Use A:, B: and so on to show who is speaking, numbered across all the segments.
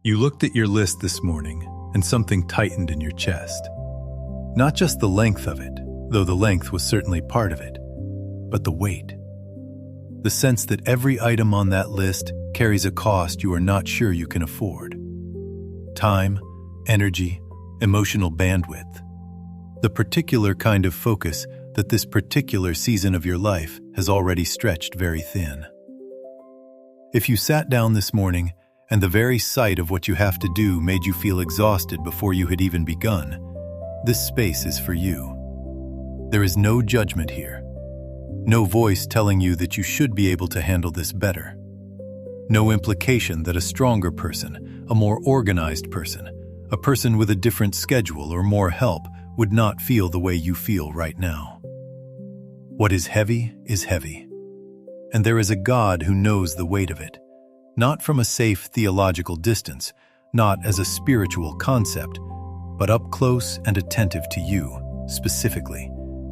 A: You looked at your list this morning, and something tightened in your chest. Not just the length of it, though the length was certainly part of it, but the weight. The sense that every item on that list carries a cost you are not sure you can afford. Time, energy, emotional bandwidth. The particular kind of focus that this particular season of your life has already stretched very thin. If you sat down this morning and the very sight of what you have to do made you feel exhausted before you had even begun, this space is for you. There is no judgment here. No voice telling you that you should be able to handle this better. No implication that a stronger person, a more organized person, a person with a different schedule or more help would not feel the way you feel right now. What is heavy, and there is a God who knows the weight of it, not from a safe theological distance, not as a spiritual concept, but up close and attentive to you, specifically,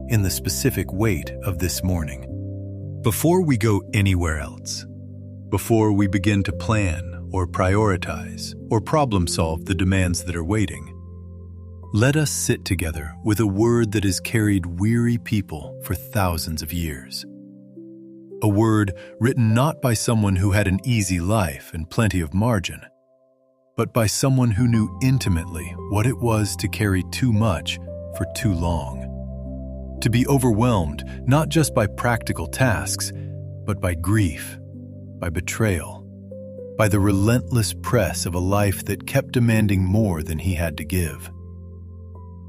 A: in the specific weight of this morning. Before we go anywhere else, before we begin to plan or prioritize or problem solve the demands that are waiting, let us sit together with a word that has carried weary people for thousands of years. A word written not by someone who had an easy life and plenty of margin, but by someone who knew intimately what it was to carry too much for too long. To be overwhelmed not just by practical tasks, but by grief, by betrayal, by the relentless press of a life that kept demanding more than he had to give.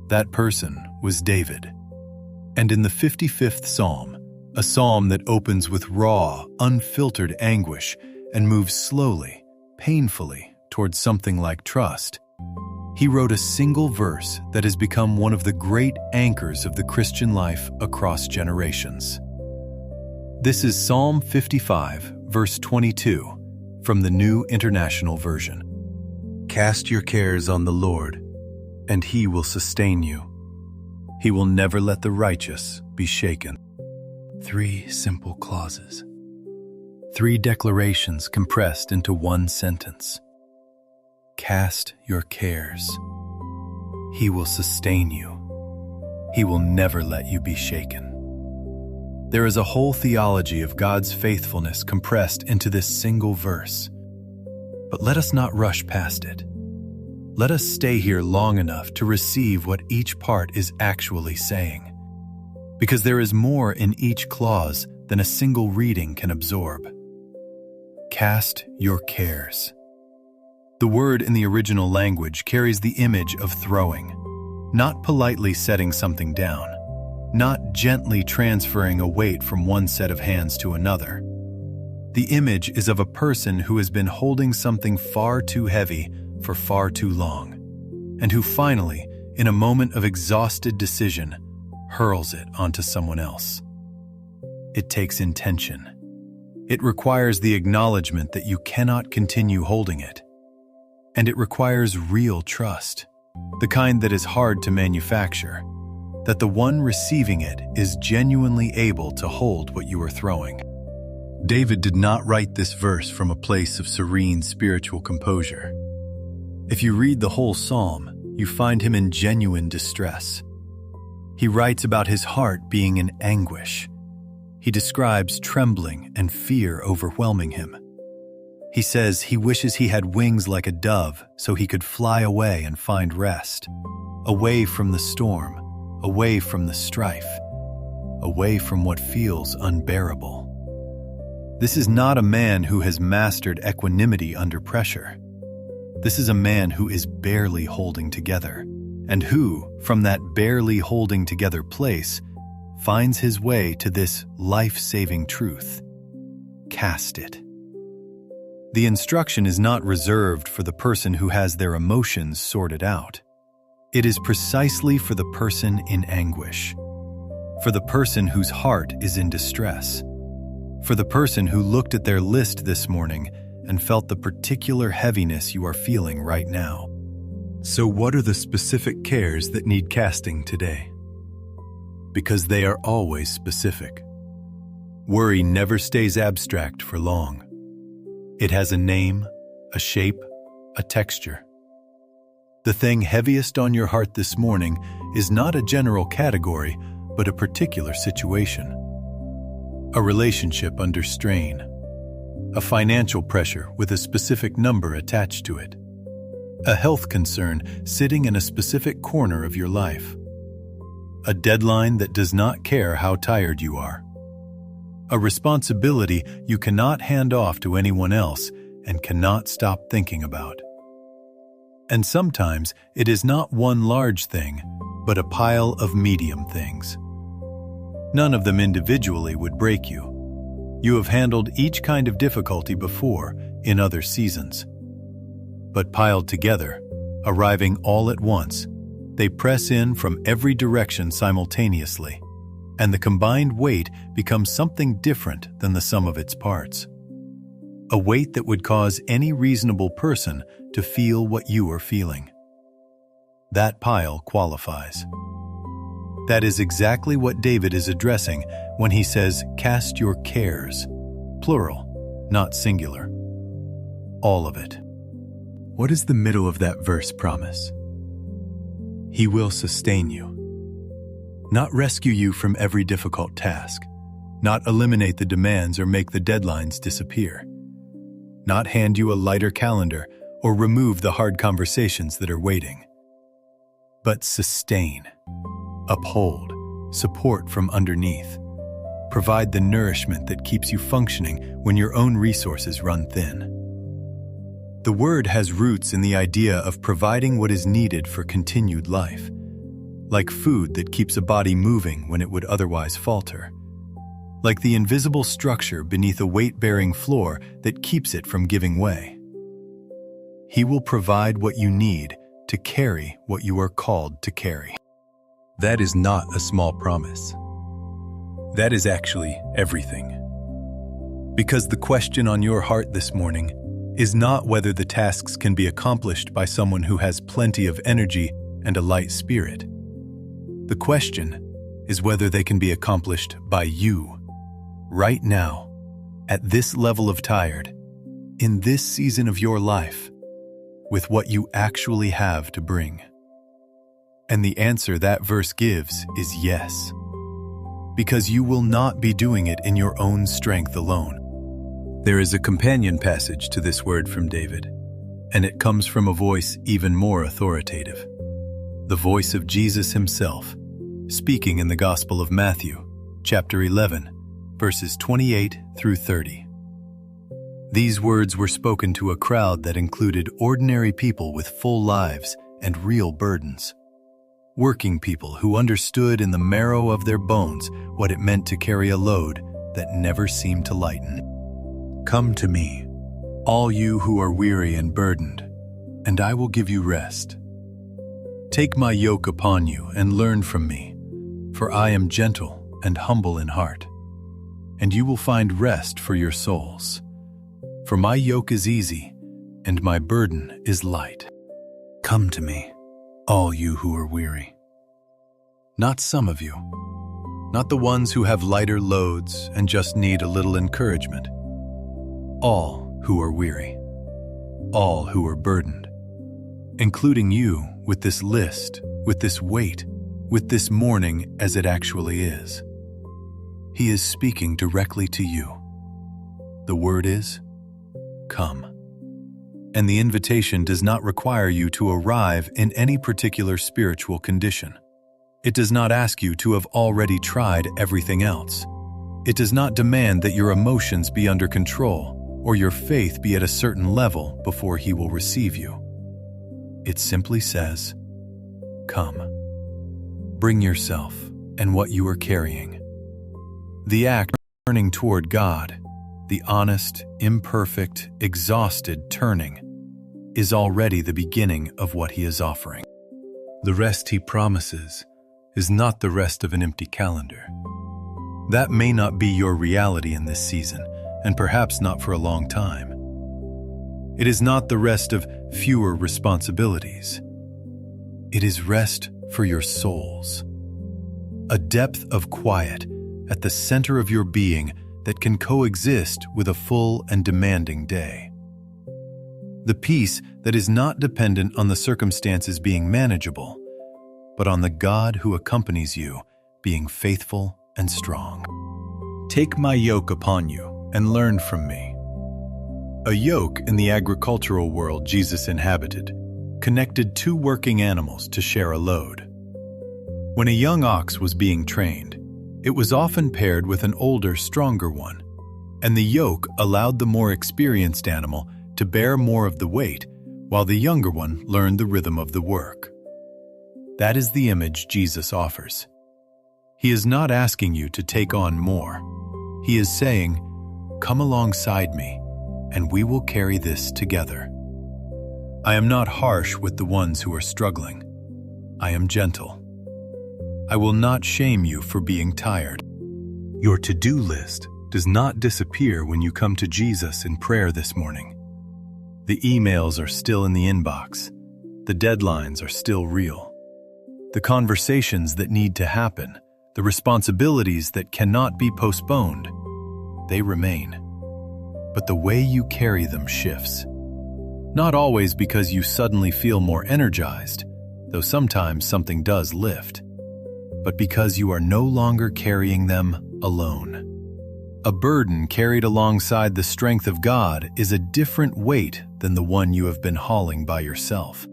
A: That person was David. And in the 55th Psalm, a psalm that opens with raw, unfiltered anguish and moves slowly, painfully towards something like trust, he wrote a single verse that has become one of the great anchors of the Christian life across generations. This is Psalm 55, verse 22, from the New International Version. Cast your cares on the Lord, and He will sustain you. He will never let the righteous be shaken. 3 simple clauses. 3 declarations compressed into one sentence. Cast your cares. He will sustain you. He will never let you be shaken. There is a whole theology of God's faithfulness compressed into this single verse. But let us not rush past it. Let us stay here long enough to receive what each part is actually saying. Because there is more in each clause than a single reading can absorb. Cast your cares. The word in the original language carries the image of throwing, not politely setting something down, not gently transferring a weight from one set of hands to another. The image is of a person who has been holding something far too heavy for far too long, and who finally, in a moment of exhausted decision, hurls it onto someone else. It takes intention. It requires the acknowledgement that you cannot continue holding it. And it requires real trust, the kind that is hard to manufacture, that the one receiving it is genuinely able to hold what you are throwing. David did not write this verse from a place of serene spiritual composure. If you read the whole psalm, you find him in genuine distress. He writes about his heart being in anguish. He describes trembling and fear overwhelming him. He says he wishes he had wings like a dove so he could fly away and find rest, away from the storm, away from the strife, away from what feels unbearable. This is not a man who has mastered equanimity under pressure. This is a man who is barely holding together, and who, from that barely holding together place, finds his way to this life-saving truth. Cast it. The instruction is not reserved for the person who has their emotions sorted out. It is precisely for the person in anguish, for the person whose heart is in distress, for the person who looked at their list this morning and felt the particular heaviness you are feeling right now. So what are the specific cares that need casting today? Because they are always specific. Worry never stays abstract for long. It has a name, a shape, a texture. The thing heaviest on your heart this morning is not a general category, but a particular situation. A relationship under strain. A financial pressure with a specific number attached to it. A health concern sitting in a specific corner of your life. A deadline that does not care how tired you are. A responsibility you cannot hand off to anyone else and cannot stop thinking about. And sometimes it is not one large thing, but a pile of medium things. None of them individually would break you. You have handled each kind of difficulty before in other seasons. But piled together, arriving all at once, they press in from every direction simultaneously, and the combined weight becomes something different than the sum of its parts. A weight that would cause any reasonable person to feel what you are feeling. That pile qualifies. That is exactly what David is addressing when he says, "Cast your cares," plural, not singular. All of it. What does the middle of that verse promise? He will sustain you. Not rescue you from every difficult task. Not eliminate the demands or make the deadlines disappear. Not hand you a lighter calendar or remove the hard conversations that are waiting. But sustain, uphold, support from underneath. Provide the nourishment that keeps you functioning when your own resources run thin. The word has roots in the idea of providing what is needed for continued life, like food that keeps a body moving when it would otherwise falter, like the invisible structure beneath a weight-bearing floor that keeps it from giving way. He will provide what you need to carry what you are called to carry. That is not a small promise. That is actually everything. Because the question on your heart this morning is not whether the tasks can be accomplished by someone who has plenty of energy and a light spirit. The question is whether they can be accomplished by you, right now, at this level of tired, in this season of your life, with what you actually have to bring. And the answer that verse gives is yes, because you will not be doing it in your own strength alone. There is a companion passage to this word from David, and it comes from a voice even more authoritative, the voice of Jesus himself, speaking in the Gospel of Matthew, chapter 11, verses 28 through 30. These words were spoken to a crowd that included ordinary people with full lives and real burdens, working people who understood in the marrow of their bones what it meant to carry a load that never seemed to lighten. Come to me, all you who are weary and burdened, and I will give you rest. Take my yoke upon you and learn from me, for I am gentle and humble in heart, and you will find rest for your souls. For my yoke is easy, and my burden is light. Come to me, all you who are weary. Not some of you, not the ones who have lighter loads and just need a little encouragement. All who are weary, all who are burdened, including you with this list, with this weight, with this mourning as it actually is. He is speaking directly to you. The word is, come. And the invitation does not require you to arrive in any particular spiritual condition. It does not ask you to have already tried everything else. It does not demand that your emotions be under control or your faith be at a certain level before he will receive you. It simply says, come. Bring yourself and what you are carrying. The act of turning toward God, the honest, imperfect, exhausted turning, is already the beginning of what he is offering. The rest he promises is not the rest of an empty calendar. That may not be your reality in this season, and perhaps not for a long time. It is not the rest of fewer responsibilities. It is rest for your souls. A depth of quiet at the center of your being that can coexist with a full and demanding day. the peace that is not dependent on the circumstances being manageable, but on the God who accompanies you being faithful and strong. Take my yoke upon you and learn from me. A yoke in the agricultural world Jesus inhabited connected two working animals to share a load. When a young ox was being trained, it was often paired with an older, stronger one, and the yoke allowed the more experienced animal to bear more of the weight, while the younger one learned the rhythm of the work. That is the image Jesus offers. He is not asking you to take on more. He is saying, "Come alongside me, and we will carry this together." I am not harsh with the ones who are struggling. I am gentle. I will not shame you for being tired. Your to-do list does not disappear when you come to Jesus in prayer this morning. The emails are still in the inbox. The deadlines are still real. The conversations that need to happen, the responsibilities that cannot be postponed, they remain. But the way you carry them shifts. Not always because you suddenly feel more energized, though sometimes something does lift, but because you are no longer carrying them alone. A burden carried alongside the strength of God is a different weight than the one you have been hauling by yourself.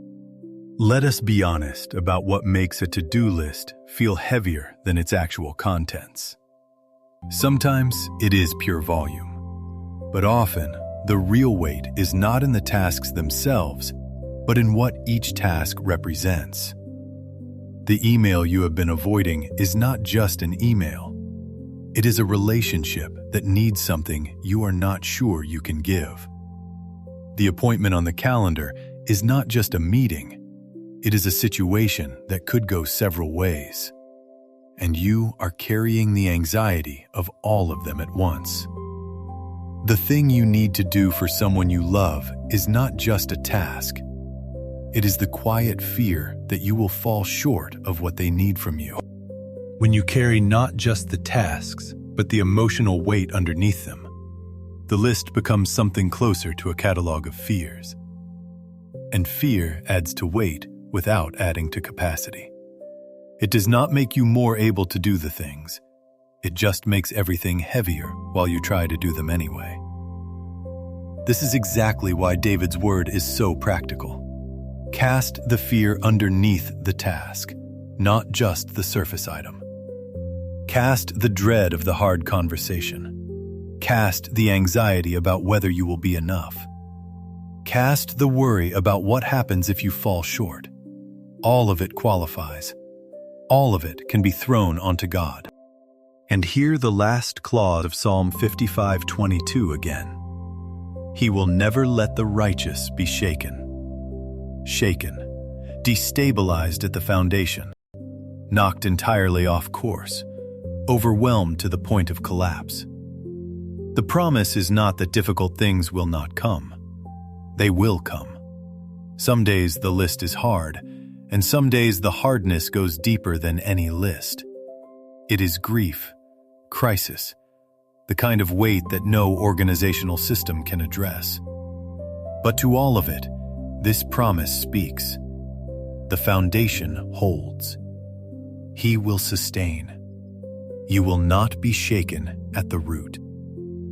A: Let us be honest about what makes a to-do list feel heavier than its actual contents. Sometimes it is pure volume, but often the real weight is not in the tasks themselves, but in what each task represents. The email you have been avoiding is not just an email. It is a relationship that needs something you are not sure you can give. The appointment on the calendar is not just a meeting. It is a situation that could go several ways. And you are carrying the anxiety of all of them at once. The thing you need to do for someone you love is not just a task. It is the quiet fear that you will fall short of what they need from you. When you carry not just the tasks, but the emotional weight underneath them, the list becomes something closer to a catalog of fears. And fear adds to weight without adding to capacity. It does not make you more able to do the things. It just makes everything heavier while you try to do them anyway. This is exactly why David's word is so practical. Cast the fear underneath the task, not just the surface item. Cast the dread of the hard conversation. Cast the anxiety about whether you will be enough. Cast the worry about what happens if you fall short. All of it qualifies. All of it can be thrown onto God. And hear the last clause of Psalm 55:22 again. He will never let the righteous be shaken. Shaken, destabilized at the foundation, knocked entirely off course, overwhelmed to the point of collapse. The promise is not that difficult things will not come. They will come. Some days the list is hard, and some days the hardness goes deeper than any list. It is grief, crisis, the kind of weight that no organizational system can address. But to all of it, this promise speaks. The foundation holds. He will sustain. You will not be shaken at the root.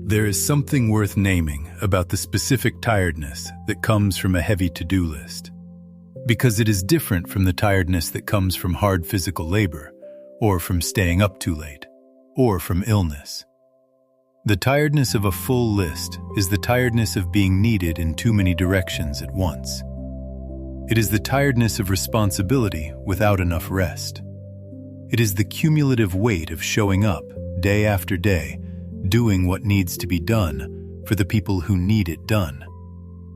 A: There is something worth naming about the specific tiredness that comes from a heavy to-do list, because it is different from the tiredness that comes from hard physical labor, or from staying up too late, or from illness. The tiredness of a full list is the tiredness of being needed in too many directions at once. It is the tiredness of responsibility without enough rest. It is the cumulative weight of showing up day after day, doing what needs to be done for the people who need it done,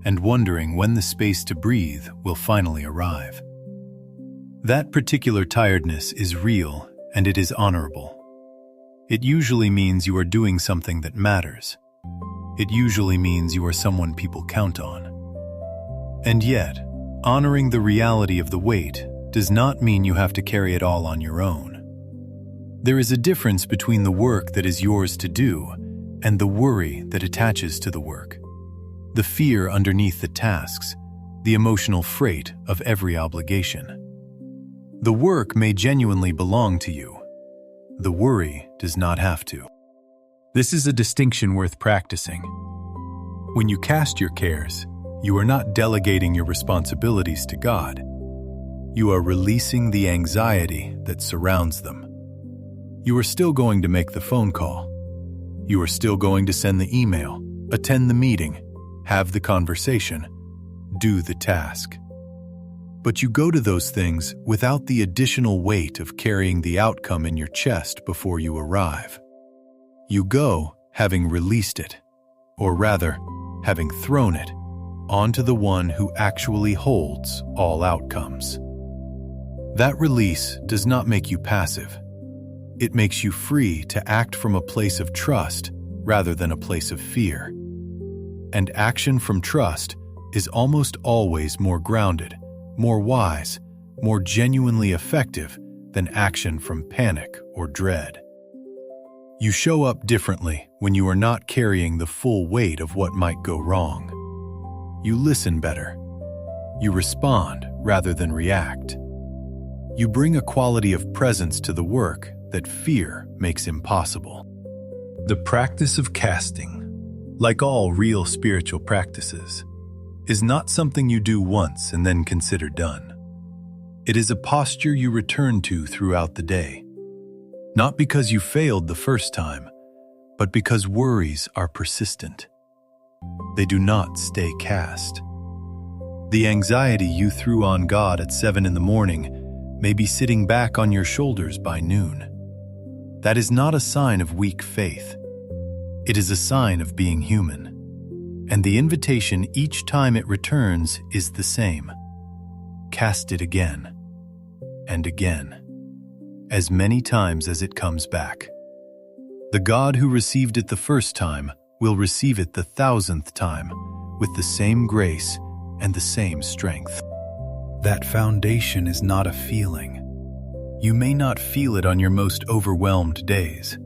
A: and wondering when the space to breathe will finally arrive. That particular tiredness is real and it is honorable. It usually means you are doing something that matters. It usually means you are someone people count on. And yet, honoring the reality of the weight does not mean you have to carry it all on your own. There is a difference between the work that is yours to do and the worry that attaches to the work. the fear underneath the tasks, the emotional freight of every obligation. The work may genuinely belong to you. The worry does not have to. This is a distinction worth practicing. When you cast your cares, you are not delegating your responsibilities to God. You are releasing the anxiety that surrounds them. You are still going to make the phone call. You are still going to send the email, attend the meeting, have the conversation, do the task. But you go to those things without the additional weight of carrying the outcome in your chest before you arrive. You go having released it, or rather, having thrown it, onto the one who actually holds all outcomes. That release does not make you passive. It makes you free to act from a place of trust rather than a place of fear. And action from trust is almost always more grounded, more wise, more genuinely effective than action from panic or dread. You show up differently when you are not carrying the full weight of what might go wrong. You listen better. You respond rather than react. You bring a quality of presence to the work that fear makes impossible. The practice of casting, like all real spiritual practices, is not something you do once and then consider done. It is a posture you return to throughout the day. Not because you failed the first time, but because worries are persistent. They do not stay cast. The anxiety you threw on God at 7 a.m. may be sitting back on your shoulders by noon. That is not a sign of weak faith. It is a sign of being human. And the invitation each time it returns is the same. Cast it again and again, as many times as it comes back. The God who received it the first time will receive it the 1,000th time with the same grace and the same strength. That foundation is not a feeling. You may not feel it on your most overwhelmed days.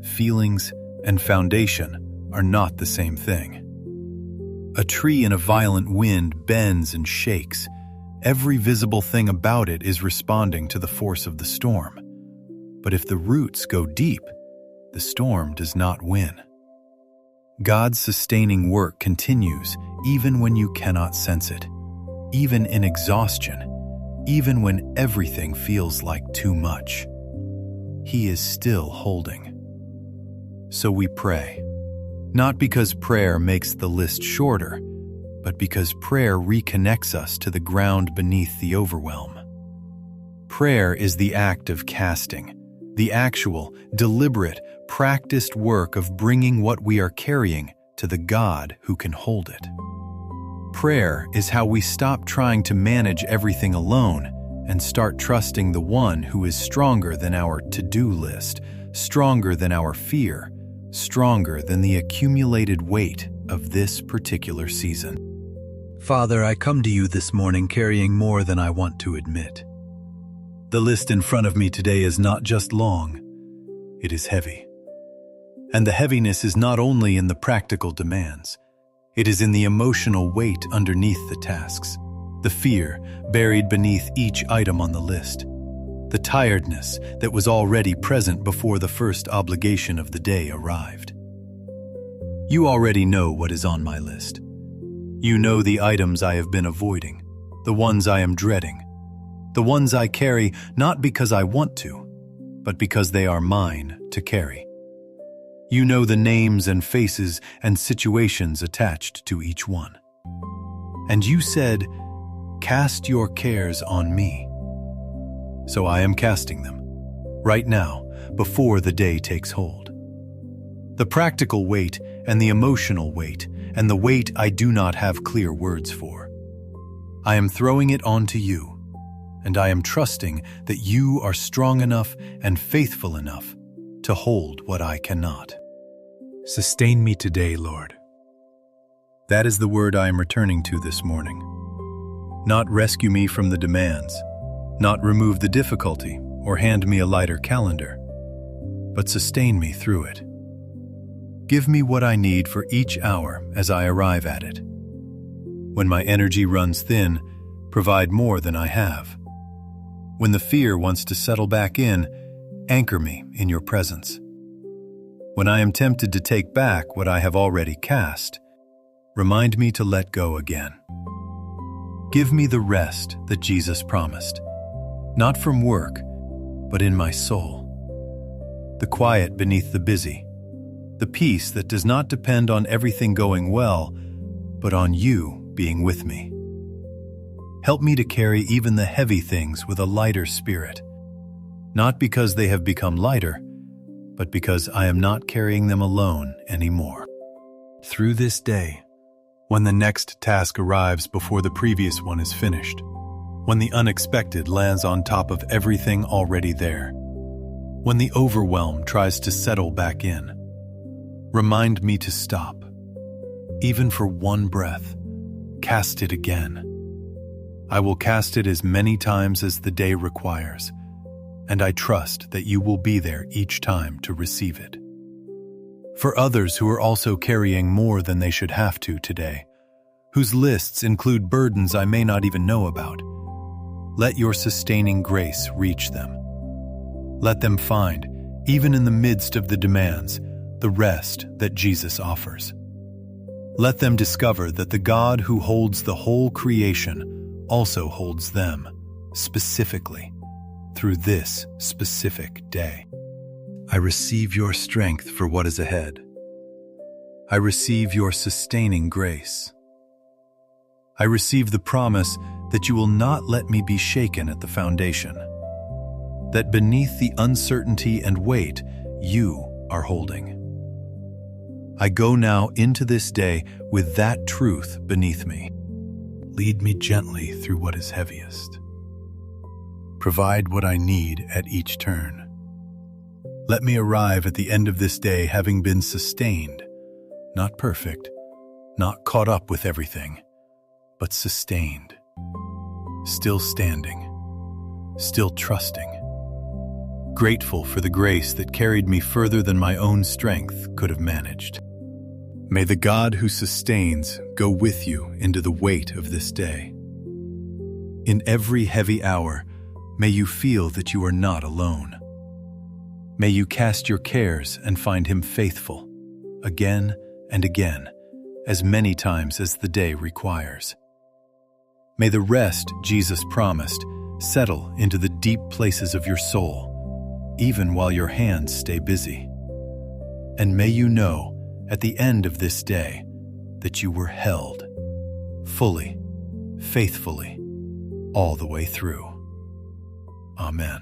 A: Feelings and foundation are not the same thing. A tree in a violent wind bends and shakes. Every visible thing about it is responding to the force of the storm. But if the roots go deep, the storm does not win. God's sustaining work continues even when you cannot sense it, even in exhaustion, even when everything feels like too much. He is still holding. So we pray. Not because prayer makes the list shorter, but because prayer reconnects us to the ground beneath the overwhelm. Prayer is the act of casting, the actual, deliberate, practiced work of bringing what we are carrying to the God who can hold it. Prayer is how we stop trying to manage everything alone and start trusting the one who is stronger than our to-do list, stronger than our fear, stronger than the accumulated weight of this particular season. Father, I come to you this morning carrying more than I want to admit. The list in front of me today is not just long, it is heavy. And the heaviness is not only in the practical demands, it is in the emotional weight underneath the tasks, the fear buried beneath each item on the list, the tiredness that was already present before the first obligation of the day arrived. You already know what is on my list. You know the items I have been avoiding, the ones I am dreading, the ones I carry not because I want to, but because they are mine to carry. You know the names and faces and situations attached to each one. And you said, "Cast your cares on me." So I am casting them, right now, before the day takes hold. The practical weight and the emotional weight and the weight I do not have clear words for. I am throwing it onto you, and I am trusting that you are strong enough and faithful enough to hold what I cannot. Sustain me today, Lord. That is the word I am returning to this morning. Not rescue me from the demands, not remove the difficulty or hand me a lighter calendar, but sustain me through it. Give me what I need for each hour as I arrive at it. When my energy runs thin, provide more than I have. When the fear wants to settle back in, anchor me in your presence. When I am tempted to take back what I have already cast, remind me to let go again. Give me the rest that Jesus promised, not from work, but in my soul. The quiet beneath the busy, the peace that does not depend on everything going well, but on you being with me. Help me to carry even the heavy things with a lighter spirit, not because they have become lighter, but because I am not carrying them alone anymore. Through this day, when the next task arrives before the previous one is finished, when the unexpected lands on top of everything already there, when the overwhelm tries to settle back in, remind me to stop. Even for one breath, cast it again. I will cast it as many times as the day requires, and I trust that you will be there each time to receive it. For others who are also carrying more than they should have to today, whose lists include burdens I may not even know about, let your sustaining grace reach them. Let them find, even in the midst of the demands, the rest that Jesus offers. Let them discover that the God who holds the whole creation also holds them, specifically, through this specific day. I receive your strength for what is ahead. I receive your sustaining grace. I receive the promise that you will not let me be shaken at the foundation, that beneath the uncertainty and weight, you are holding. I go now into this day with that truth beneath me. Lead me gently through what is heaviest. Provide what I need at each turn. Let me arrive at the end of this day having been sustained, not perfect, not caught up with everything, but sustained, still standing, still trusting, grateful for the grace that carried me further than my own strength could have managed. May the God who sustains go with you into the weight of this day. In every heavy hour, may you feel that you are not alone. May you cast your cares and find him faithful, again and again, as many times as the day requires. May the rest Jesus promised settle into the deep places of your soul, even while your hands stay busy. And may you know, at the end of this day, that you were held, fully, faithfully, all the way through. Amen.